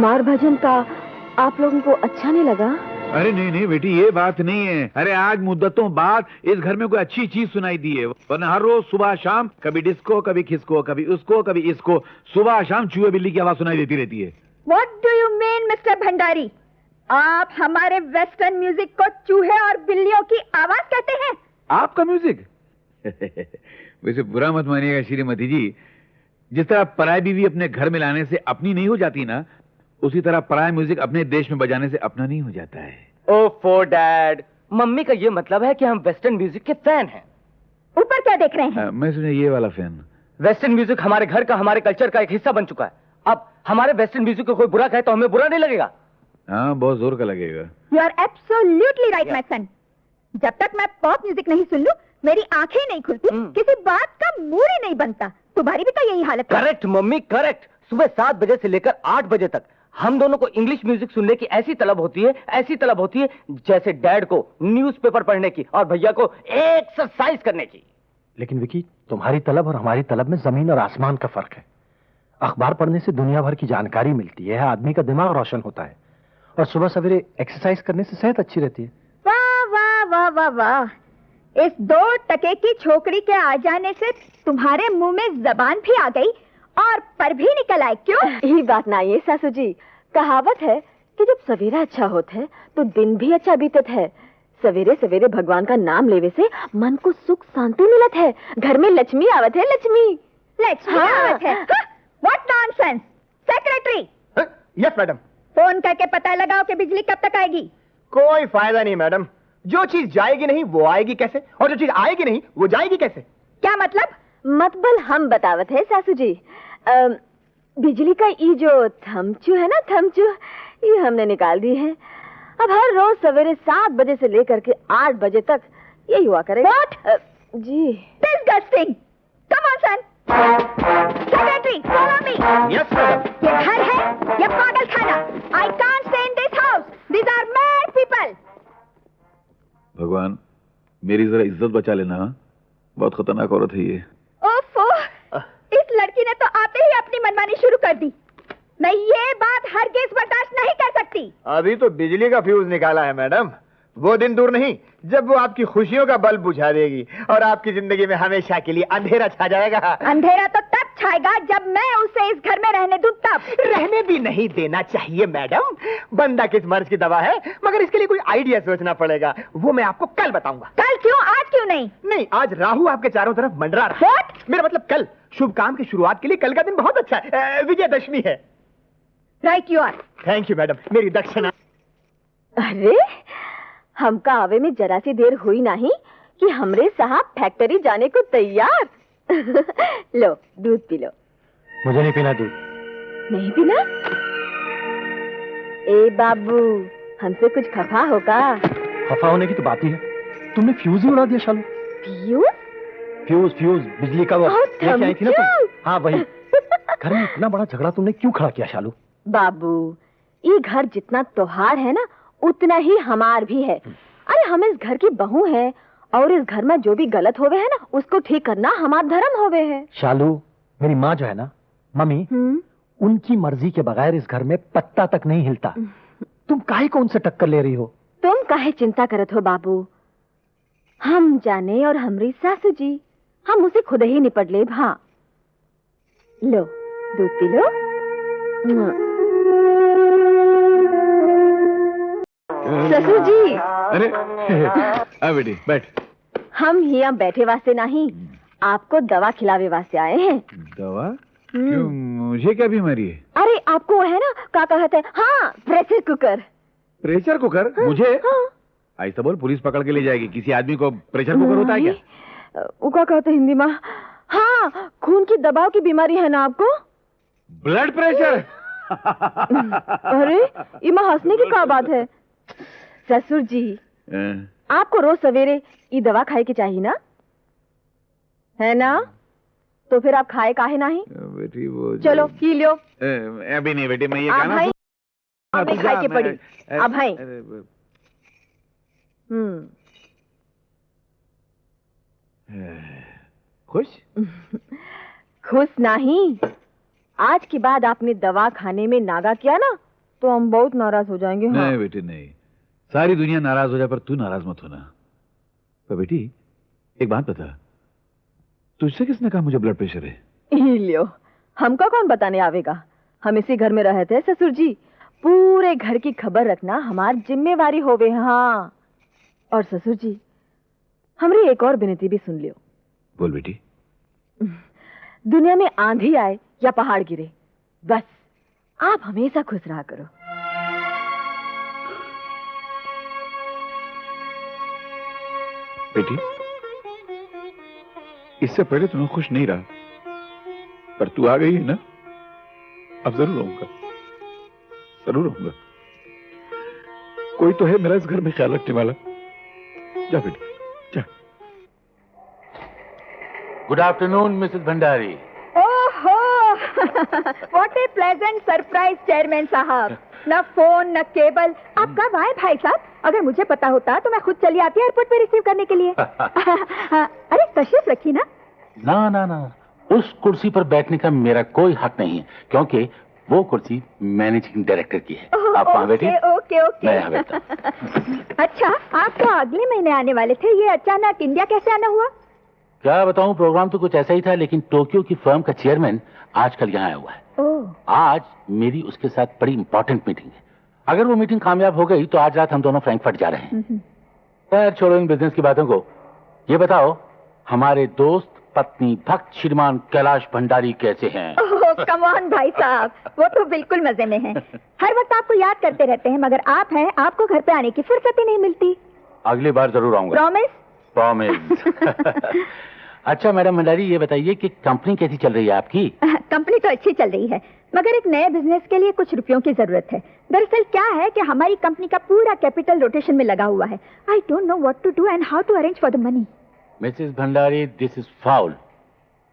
हमार भजन का आप लोगों को अच्छा नहीं लगा? अरे नहीं नहीं बेटी, ये बात नहीं है। अरे आज मुद्दतों बाद इस घर में कोई अच्छी चीज सुनाई दी है, वरना हर रोज सुबह शाम कभी डिस्को, कभी खिसको, कभी उसको, कभी इसको, सुबह शाम चूहे बिल्ली की आवाज सुनाई देती रहती है। What do you mean, mister Bhandari? आप हमारे वेस्टर्न म्यूजिक को चूहे और बिल्लियों की आवाज कहते हैं? आपका म्यूजिक? वैसे बुरा मत मानिएगा श्रीमती जी, जिस तरह पराई बीवी अपने घर में लाने से अपनी नहीं हो जाती ना, उसी तरह पराया म्यूजिक अपने देश में बजाने से अपना नहीं हो जाता है। ओफो डैड, मम्मी का ये मतलब है कि हम वेस्टर्न म्यूजिक के फैन हैं। ऊपर क्या देख रहे हैं? मैं सुने ये वाला फैन। वेस्टर्न म्यूजिक हमारे घर का, हमारे कल्चर का एक हिस्सा बन चुका है। अब हमारे वेस्टर्न म्यूजिक को कोई बुरा कहे तो हमें बुरा नहीं लगेगा। हाँ, बहुत जोर का लगेगा। You are absolutely right, my son. जब तक मैं पॉप म्यूजिक नहीं सुन लूं, मेरी आंखें नहीं खुलती, किसी बात का मूड ही नहीं बनता। तुम्हारी भी तो यही हालत है। Correct mummy, correct. सुबह 7 बजे से लेकर 8 बजे तक हम दोनों को इंग्लिश म्यूजिक सुनने की ऐसी तलब होती है, ऐसी तलब होती है जैसे डैड को न्यूज़पेपर पढ़ने की और भैया को एक्सरसाइज करने की। लेकिन विकी, तुम्हारी तलब और हमारी तलब में जमीन और आसमान का फर्क है। अखबार पढ़ने से दुनिया भर की जानकारी मिलती है, आदमी का दिमाग रोशन होता है, और सुबह सवेरे एक्सरसाइज करने से सेहत अच्छी रहती है। वाह वाह वाह वाह वाह, इस 2 टके की छोकरी के आ जाने से तुम्हारे मुंह में जबान भी आ गई और पर भी निकल आए। क्यों? यही बात ना ये सासू जी, कहावत है कि जब सवेरा अच्छा होता है तो दिन भी अच्छा बीतत है। सवेरे सवेरे भगवान का नाम लेवे से मन को सुख शांति मिलत है, घर में लक्ष्मी आवत है। लक्ष्मी आवत है। What nonsense! Secretary! Yes madam. Phone करके पता लगाओ कि बिजली कब तक आएगी। कोई फायदा नहीं मैडम, जो चीज जाएगी नहीं वो आएगी कैसे, और जो चीज आएगी नहीं वो जाएगी कैसे? क्या मतलब? मतबल हम बतावत है सासू जी। बिजली का ये जो थमचू है ना, थमचू, ये हमने निकाल दी है। अब हर रोज सवेरे 7 बजे से लेकर के 8 बजे तक यही हुआ करेगा। What? जी। Disgusting! Come on, son. Secretary, follow me. Yes madam. ये घर है या पागल खाना? I can't stay in this house. These are mad people. भगवान, मेरी जरा इज्जत बचा लेना। हाँ? बहुत खतरनाक औरत है ये। ओफो, इस लड़की ने तो आते ही अपनी मनमानी शुरू कर दी। मैं ये बात हरगिज बर्दाश्त नहीं कर सकती। अभी तो बिजली का फ्यूज निकाला है मैडम, वो दिन दूर नहीं जब वो आपकी खुशियों का बल्ब बुझा देगी और आपकी जिंदगी में हमेशा के लिए अंधेरा छा जाएगा। अंधेरा तो तब छाएगा जब मैं उसे इस घर में रहने दूं तब। रहने भी नहीं देना चाहिए मैडम, बंदा किस मर्ज की दवा है, मगर इसके लिए कोई आइडिया सोचना पड़ेगा, वो मैं आपको कल बताऊंगा। कल क्यों, आज क्यों नहीं? नहीं, आज राहु आपके चारों तरफ मंडरा रहा है। What? मेरा मतलब कल शुभ काम की शुरुआत के लिए कल का दिन बहुत अच्छा है, विजयदशमी है। Right you are. Thank you madam, मेरी दक्षिणा। अरे हमका आवे में जरा सी देर हुई नहीं कि हमरे साहब फैक्ट्री जाने को तैयार। लो दूध पी लो। मुझे नहीं पीना दूध। नहीं पीना? ए बाबू, हमसे कुछ खफा होगा? खफा होने की तो बात ही है, तुमने फ्यूज ही उड़ा दिया शालू। फ्यूज? फ्यूज फ्यूज बिजली का वो लेके आई थी ना तुम। हाँ वही। घर में इतना बड़ा झगड़ा तुमने क्यों खड़ा किया शालू? बाबू, ये घर जितना त्योहार है ना उतना ही हमार भी है। अरे हम इस घर की बहू हैं और इस घर में जो भी गलत होवे है ना उसको ठीक करना हमारा धर्म होवे है। शालू, मेरी माँ जो है ना, मम्मी, उनकी मर्जी के बगैर इस घर में पत्ता तक नहीं हिलता। तुम काहे को उनसे टक्कर ले रही हो? तुम काहे चिंता करत हो बाबू, हम जाने और हमरी सासू जी, हम उसे खुद ही निपट ले। हाँ लो दूध पी लो। ससुर जी। अरे आ बेटी बैठ। हम यहाँ बैठे वास्ते नहीं, आपको दवा खिलावे वास्ते आए हैं। दवा? क्यों, मुझे क्या बीमारी है? अरे आपको है ना क्या कहते हैं, हाँ प्रेशर कुकर। Pressure cooker? हाँ, मुझे? हाँ। ऐसा बोल, पुलिस पकड़ के ले जाएगी। किसी आदमी को प्रेशर कुकर होता है क्या? वो क्या कहते हिंदी में? हाँ, खून की दबाव की बीमारी है ना आपको? Blood pressure? अरे ये माँ हंसने की क्या बात है? ससुर जी, आपको रोज सवेरे ये दवा खाए की चाहिए ना, है ना? तो फिर आप खाए काहे नहीं? बेटी वो चलो पी लो। अभी नहीं बेटी, मैं ये आप भाई अभी खाए के पड़ी। अब भाई खुश? खुश नहीं, आज के बाद आपने दवा खाने में नागा किया ना तो हम बहुत नाराज हो जाएंगे। हाँ। नहीं बेटी नहीं, सारी दुनिया नाराज हो जाए पर तू नाराज मत होना। पर बेटी एक बात बता, तुझसे किसने कहा मुझे ब्लड प्रेशर है? लियो, हमको कौन बताने आवेगा? हम इसी घर में रहते हैं ससुर जी, पूरे घर की खबर रखना हमारी जिम्मेवारी होवे। हाँ, और ससुर जी हमारी एक और विनती भी सुन लियो। बोल बेटी। दुनिया में आंधी आए या पहाड़ गिरे, बस आप हमेशा खुश रहा करो। बेटी इससे पहले तो मैं खुश नहीं रहा, पर तू आ गई है ना, अब जरूर रहूंगा, जरूर रहूंगा। कोई तो है मेरा इस घर में ख्याल रखने वाला। जा बेटी जा। Good afternoon Mrs Bhandari. ओहो what a pleasant surprise chairman साहब। न फोन न केबल, आप कब आए भाई साहब? अगर मुझे पता होता तो मैं खुद चली आती एयरपोर्ट पे रिसीव करने के लिए। अरे तशरीफ रखी ना। ना ना ना, उस कुर्सी पर बैठने का मेरा कोई हक नहीं है, क्योंकि वो कुर्सी मैनेजिंग डायरेक्टर की है। आप वहाँ बैठिए, ओके ओके। मैं यहाँ बैठता हूँ। अच्छा, आप तो अगले महीने आने वाले थे, ये अचानक इंडिया कैसे आना हुआ? क्या बताऊं, प्रोग्राम तो कुछ ऐसा ही था, लेकिन टोक्यो की फर्म का चेयरमैन आजकल यहाँ आया हुआ है। आज मेरी उसके साथ बड़ी इंपॉर्टेंट मीटिंग है। अगर वो मीटिंग कामयाब हो गई तो आज रात हम दोनों फ्रैंकफर्ट जा रहे हैं। खैर छोड़ो इन बिजनेस की बातों को, ये बताओ हमारे दोस्त पत्नी भक्त श्रीमान कैलाश भंडारी कैसे हैं? कम ऑन भाई साहब, वो तो बिल्कुल मजे में हैं। हर वक्त आपको याद करते रहते हैं, मगर आप हैं, आपको घर पे आने की फुर्सत ही नहीं मिलती। अगली बार जरूर आऊंगा। प्रॉमिस? प्रॉमिस। अच्छा मैडम भंडारी, ये बताइए कि कंपनी कैसी चल रही है आपकी? कंपनी तो अच्छी चल रही है, मगर एक नए बिजनेस के लिए कुछ रुपयों की जरूरत है। दरअसल क्या है कि हमारी कंपनी का पूरा कैपिटल रोटेशन में लगा हुआ है। I don't know what to do and how to arrange for the money. Mrs Bhandari, this is foul.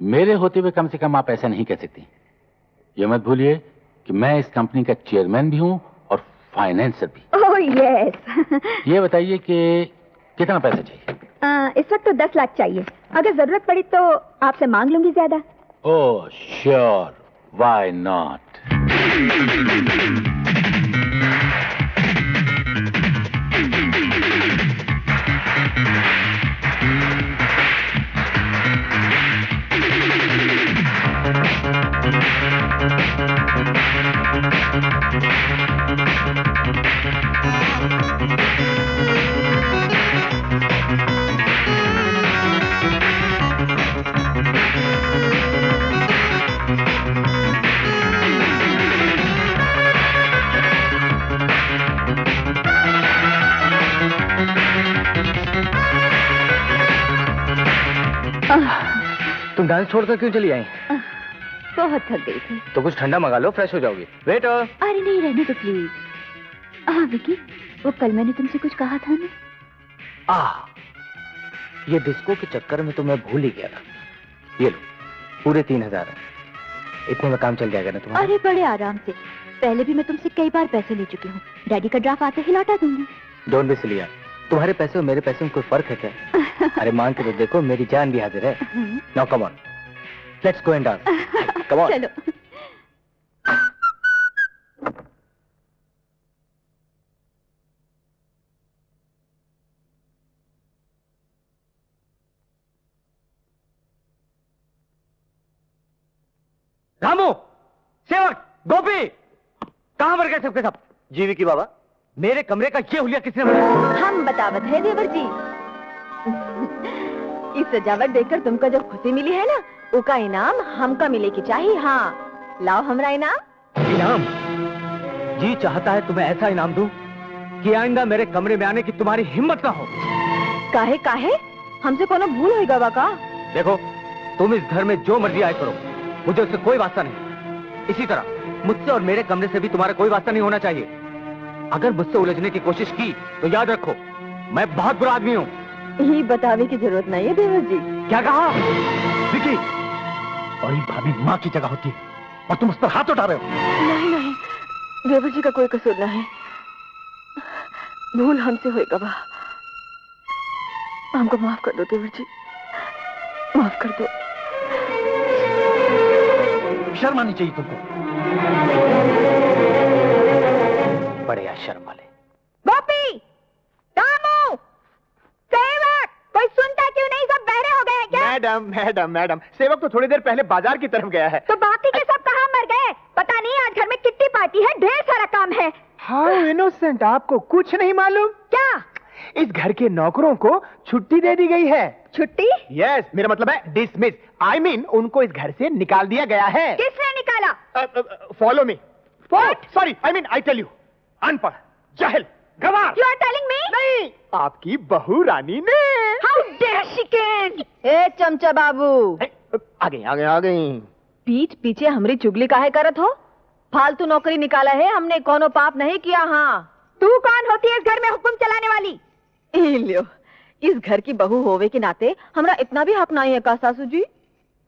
मेरे होते हुए कम से कम आप ऐसा नहीं कह सकती। ये मत भूलिए कि मैं इस कंपनी का चेयरमैन भी हूँ और फाइनेंसर भी। Oh yes. ये बताइए कि कितना पैसा चाहिए? इस वक्त तो 10 लाख चाहिए, अगर जरूरत पड़ी तो आपसे मांग लूंगी ज्यादा। Oh sure, why not. तुम डांस छोड़कर क्यों चली आई? बहुत थक गई थी। तो कुछ ठंडा मंगा लो, फ्रेश हो जाओगी। वेटर। अरे नहीं, रहने दो प्लीज। हाँ विकी, वो कल मैंने तुमसे कुछ कहा था ना। ये डिस्को के चक्कर में तो मैं भूल ही गया था। ये लो, पूरे 3000 है। इतने में काम चल जाएगा ना तुम्हारा? अरे बड़े आराम से, पहले भी मैं तुमसे कई बार पैसे ले चुकी हूँ। डैडी का ड्राफ्ट आते ही लौटा दूंगी। डोंट बी सिली यार, तुम्हारे पैसे और मेरे पैसे में कोई फर्क है क्या? अरे मान के तो देखो, मेरी जान भी हाजिर है। Now come on, let's go and dance. Come on. चलो। रामू, सेवक, गोपी, कहां मर गए सबके सब? जीवी की बाबा, मेरे कमरे का ये हुलिया किसने बनाया? हम बतावत है देवर जी। इस सजावट देखकर तुमको जो खुशी मिली है ना, उसका इनाम हमका मिले की चाहिए। हाँ, लाओ हमरा इनाम। इनाम? जी चाहता है तुम्हें ऐसा इनाम दूं कि आइंदा मेरे कमरे में आने की तुम्हारी हिम्मत ना हो। काहे काहे? हमसे कोनो भूल होगा बाका? देखो, तुम इस घर में जो मर्जी आए करो, मुझे उससे कोई वास्ता नहीं। इसी तरह मुझसे और मेरे कमरे से भी तुम्हारा कोई वास्ता नहीं होना चाहिए। अगर मुझसे उलझने की कोशिश की तो याद रखो, मैं बहुत बुरा आदमी हूँ। ये बतावे की जरूरत नहीं है देवर जी। क्या कहा? विकी, बड़ी भाभी माँ की जगह होती है और तुम उस पर हाथ उठा रहे हो। नहीं नहीं, देवर जी का कोई कसूर नहीं है। भूल हमसे होएगा बा। हमको माफ कर दो देवर जी, माफ कर दो। शर्म आनी चाहिए तुमको। बड़े आश्चर्य वाले। गोपी, दामू, सेवक, कोई सुनता क्यों नहीं? सब बहरे हो गए हैं क्या? मैडम मैडम मैडम, सेवक तो थोड़ी देर पहले बाजार की तरफ गया है। तो बाकी के सब कहाँ मर गए? पता नहीं, आज घर में किट्टी पार्टी है, ढेर सारा काम है। हाउ इनोसेंट, आपको कुछ नहीं मालूम? क्या? इस घर के नौकरों को छुट्टी दे दी गई है। छुट्टी? यस, मेरा मतलब है डिसमिस। आई मीन उनको इस घर से निकाल दिया गया है। किसने निकाला? Follow me. What? Sorry, I mean I tell you, अनपढ़, जाहिल, गवार। You are telling me? नहीं, आपकी बहू रानी ने। How dare she can? ए चमचा बाबू, आ गई। पीठ पीछे हमरी चुगली काहे करत हो? फालतू नौकरी निकाला है हमने, कोनो पाप नहीं किया। हाँ, तू कौन होती है इस घर में हुक्म चलाने वाली? लो, इस घर की बहू होवे के नाते हमरा इतना भी हक नहीं है का सासू जी?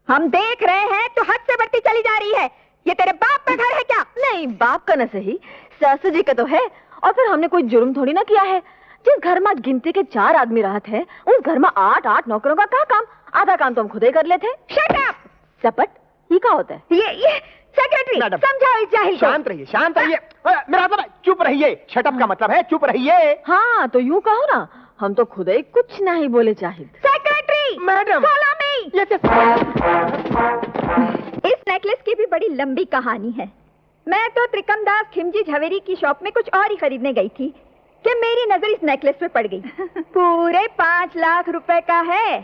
हम देख रहे हैं तो हद से बढ़ती चली जा रही है। ये तेरे बाप का घर है क्या? नहीं, बाप का न सही, सासू जी का तो है। और फिर हमने कोई जुर्म थोड़ी ना किया है। जिस घर में गिनती के 4 आदमी रहते हैं, उस घर में 8 नौकरों का क्या काम? आधा काम तो हम खुद ही कर लेते। Shut up! सपट, ये क्या होता है? ये सेक्रेटरी मैडम, समझाओ इस जाहिल को। शांत रहिए, शांत रहिए। मेरा मतलब है, चुप रहिए। शटअप का मतलब है चुप रहिए। हाँ, तो यूं कहो ना, हम तो खुद ही कुछ नहीं बोले चाहिए। Secretary, madam, follow me! ये इस नेकलेस की भी बड़ी लंबी कहानी है। मैं तो त्रिकमदास खिमजी झवेरी की शॉप में कुछ और ही खरीदने गई थी कि मेरी नजर इस नेकलेस पे पड़ गई। पूरे 5 लाख रुपए का है,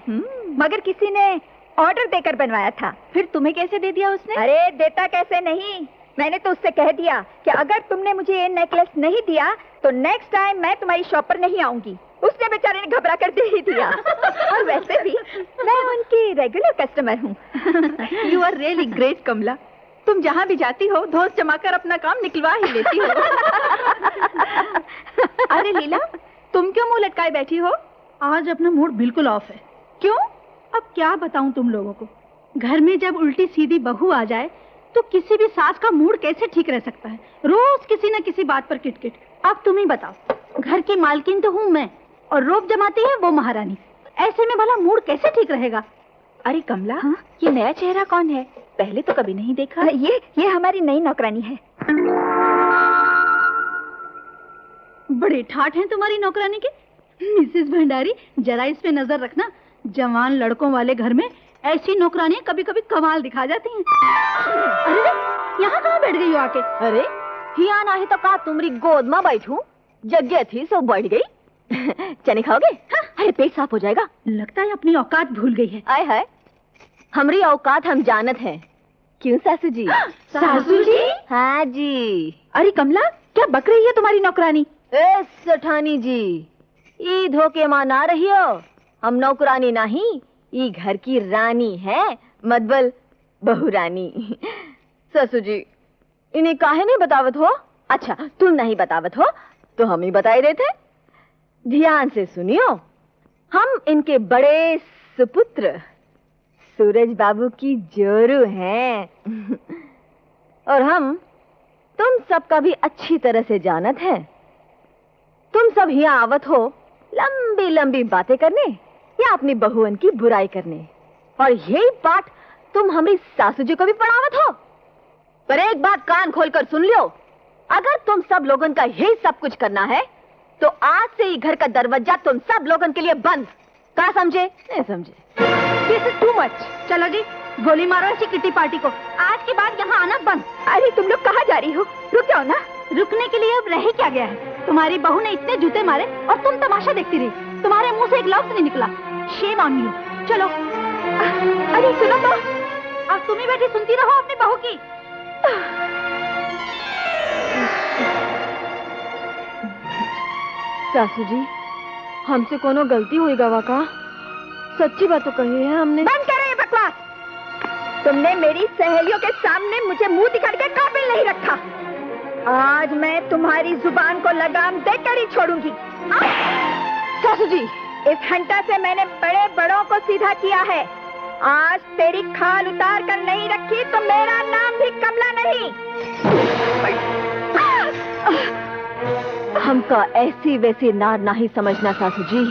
मगर किसी ने ऑर्डर देकर बनवाया था। फिर तुम्हें कैसे दे दिया उसने? अरे देता कैसे नहीं, मैंने तो उससे कह दिया कि अगर तुमने मुझे ये नेकलेस नहीं दिया तो नेक्स्ट टाइम मैं तुम्हारी शॉप पर नहीं आऊंगी। उसने बेचारे ने घबरा कर दे ही दिया। और वैसे भी मैं उनकी रेगुलर कस्टमर हूँ। यू आर रियली ग्रेट कमला। तुम जहाँ भी जाती हो धोस जमाकर अपना काम निकलवा ही लेती हो। अरे लीला, तुम क्यों मुंह लटकाए बैठी हो? आज अपना मूड बिल्कुल ऑफ है। क्यों? अब क्या बताऊं तुम लोगों को। घर में जब उल्टी सीधी बहू आ जाए तो किसी भी सास का मूड कैसे ठीक रह सकता है? रोज किसी न किसी बात पर किटकिट। अब तुम ही बताओ, घर की मालकिन तो हूँ मैं और रोब जमाती है वो महारानी। ऐसे में भला मूड कैसे ठीक रहेगा? अरे कमला, हाँ? ये नया चेहरा कौन है? पहले तो कभी नहीं देखा। ये हमारी नई नौकरानी है। बड़े ठाठ हैं तुम्हारी नौकरानी के। मिसेस भंडारी, जरा इस पे नजर रखना। जवान लड़कों वाले घर में ऐसी नौकरानियां कभी कभी कमाल दिखा जाती हैं। अरे यहाँ कहाँ बैठ गई हो आके? अरे हिया नहीं तो का तुमरी गोद में बैठूं? जगह थी सो बैठ गई। चने खाओगे? हाँ? अरे पेट साफ हो जाएगा। लगता है अपनी औकात भूल गई है। आय हाय, हमरी औकात हम जानत हैं। क्यों सासू जी? सासू जी? हाँ जी। अरे कमला, क्या बक रही है तुम्हारी नौकरानी? ए सेठानी जी, ई धोखे मां ना रहियो। हम नौकरानी नहीं, ई घर की रानी है, मतबल बहू रानी। ससु जी, इन्हें काहे नहीं बतावत हो? अच्छा, तुम नहीं बतावत हो तो हम ही बताए देते। ध्यान से सुनियो, हम इनके बड़े सुपुत्र सूरज बाबू की जोरू हैं। और हम तुम सबका भी अच्छी तरह से जानत है। तुम सब यहाँ आवत हो लंबी लंबी बातें करने या अपनी बहुअन की बुराई करने, और यही बात तुम हमारी सासू जी को भी पढ़ावत हो। पर एक बात कान खोलकर सुन लियो, अगर तुम सब लोगन का यही सब कुछ करना है तो आज से ही घर का दरवाजा तुम सब लोगन के लिए बंद। क्या समझे? नहीं समझे? This is too much। चलो जी, गोली मारो ऐसी किट्टी पार्टी को। आज के बाद यहाँ आना बंद। अरे तुम लोग कहाँ जा रही हो? रुक जाओ ना। रुकने के लिए अब रह ही क्या गया है? तुम्हारी बहू ने इतने जूते मारे और तुम तमाशा देखती रही। तुम्हारे मुंह से एक लफ्ज नहीं निकला। Shame on you. चलो। अरे सुनो तो। अब तुम ही बैठी सुनती रहो अपनी बहू की। सासू जी, हमसे कोनो गलती हुई गवा का? सच्ची बात तो कही है हमने। बंद करो ये बकवास। तुमने मेरी सहेलियों के सामने मुझे मुंह दिखाने के काबिल नहीं रखा। आज मैं तुम्हारी जुबान को लगाम देकर ही छोड़ूंगी। सासू जी, इस घंटा से मैंने बड़े बड़ों को सीधा किया है। आज तेरी खाल उतार कर नहीं रखी तो मेरा नाम भी कमला नहीं। हमका ऐसी वैसी नार नहीं समझना सासू जी।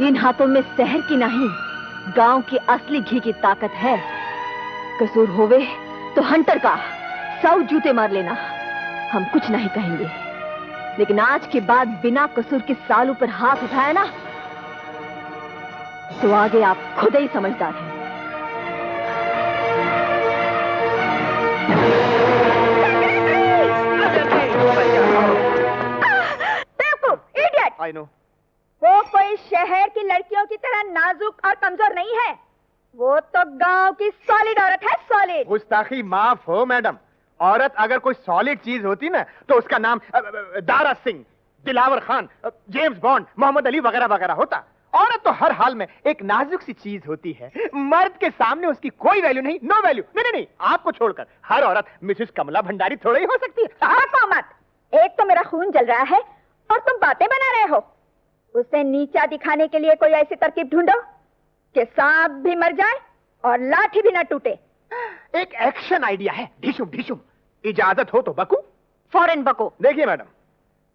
इन हाथों में शहर की नहीं, गांव की असली घी की ताकत है। कसूर होवे तो हंटर का 100 जूते मार लेना, हम कुछ नहीं कहेंगे। लेकिन आज के बाद बिना कसूर के सालू पर हाथ उठाया ना, तो आगे आप खुद ही समझदार हैं। इडियट! I know. वो कोई शहर की लड़कियों की तरह नाजुक और कमजोर नहीं है। वो तो गांव की सॉलिड औरत है, सॉलिड। गुस्ताखी माफ हो मैडम। औरत अगर कोई सॉलिड चीज होती ना तो उसका नाम दारा सिंह, दिलावर खान, जेम्स बॉन्ड, मोहम्मद अली वगैरह वगैरह होता। औरत तो हर हाल में एक नाजुक सी चीज होती है। मर्द के सामने उसकी कोई वैल्यू नहीं, नो वैल्यू। नहीं नहीं, आपको छोड़कर हर औरत मिसेस कमला भंडारी थोड़ी ही हो सकती है। बको मत। एक तो मेरा खून जल रहा है और तुम बातें बना रहे हो। उसे नीचा दिखाने के लिए कोई ऐसी तरकीब ढूंढो कि सांप भी मर जाए और लाठी भी न टूटे। एक एक्शन आइडिया है, ढिशुम ढिशुम। इजाजत हो तो बकू। फौरन बको। देखिए मैडम,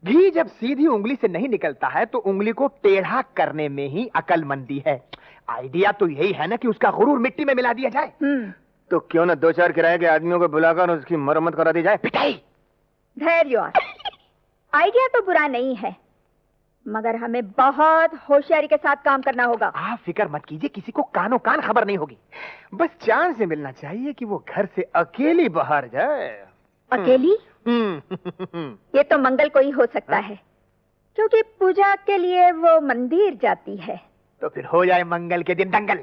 घी जब सीधी उंगली से नहीं निकलता है तो उंगली को टेढ़ा करने में ही अकलमंदी है। आइडिया तो यही है ना कि उसका गुरूर मिट्टी में मिला दिया जाए। तो क्यों ना 2-4 किराए के आदमियों को बुलाकर उसकी मरम्मत करा दी जाए। पिटाई। धैर्य। आइडिया तो बुरा नहीं है, मगर हमें बहुत होशियारी के साथ काम करना होगा। आप फिक्र मत कीजिए, किसी को कानो कान खबर नहीं होगी। बस चांस से मिलना चाहिए कि वो घर से अकेली बाहर जाए। अकेली? ये तो मंगल को ही हो सकता है, क्योंकि पूजा के लिए वो मंदिर जाती है। तो फिर हो जाए मंगल के दिन दंगल।